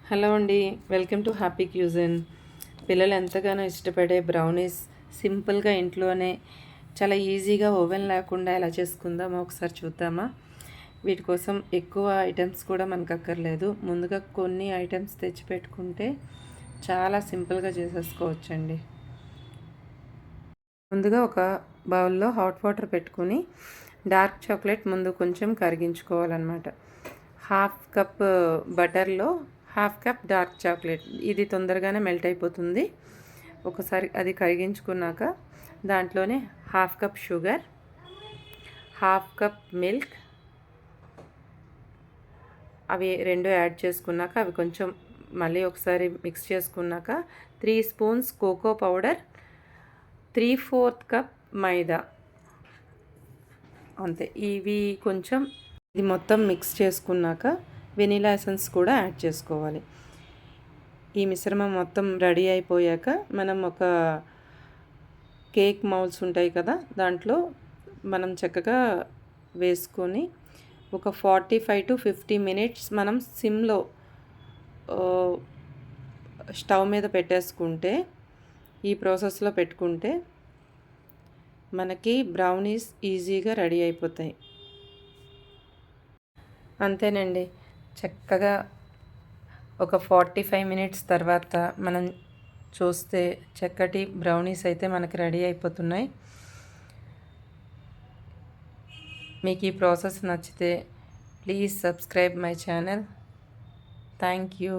Hello అండి, welcome to happy cuisine. పిల్లలు ఎంతగానో ఇష్టపడే బ్రౌనీస్ సింపుల్గా ఇంట్లోనే చాలా ఈజీగా ఓవెన్ లేకుండా ఎలా చేసుకుందామో ఒకసారి చూద్దామా. వీటి కోసం ఎక్కువ ఐటమ్స్ కూడా మనకు అక్కర్లేదు. ముందుగా కొన్ని ఐటమ్స్ తెచ్చిపెట్టుకుంటే చాలా సింపుల్గా చేసేసుకోవచ్చండి. ముందుగా ఒక బౌల్లో హాట్ వాటర్ పెట్టుకుని డార్క్ చాక్లెట్ ముందు కొంచెం కరిగించుకోవాలన్నమాట. హాఫ్ కప్ బటర్లో హాఫ్ కప్ డార్క్ చాక్లెట్, ఇది తొందరగానే మెల్ట్ అయిపోతుంది. ఒకసారి అది కరిగించుకున్నాక దాంట్లోనే half cup sugar, half cup milk, అవి రెండు యాడ్ చేసుకున్నాక అవి కొంచెం మళ్ళీ ఒకసారి మిక్స్ చేసుకున్నాక 3 స్పూన్స్ కోకో పౌడర్, 3/4 కప్ మైదా, అంతే. ఇవి కొంచెం ఇది మొత్తం మిక్స్ చేసుకున్నాక వెనీలా ఎసెన్స్ కూడా యాడ్ చేసుకోవాలి. ఈ మిశ్రమం మొత్తం రెడీ అయిపోయాక మనం ఒక కేక్ మౌల్స్ ఉంటాయి కదా, దాంట్లో మనం చక్కగా వేసుకొని ఒక 45 to 50 మినిట్స్ మనం సిమ్లో స్టవ్ మీద పెట్టేసుకుంటే, ఈ ప్రాసెస్లో పెట్టుకుంటే మనకి బ్రౌనీస్ ఈజీగా రెడీ అయిపోతాయి. అంతేనండి, చక్కగా ఒక 45 మినిట్స్ తర్వాత మనం చూస్తే చక్కటి బ్రౌనీస్ అయితే మనకి రెడీ అయిపోతున్నాయి. మీకు ఈ ప్రాసెస్ నచ్చితే please subscribe my channel. Thank you.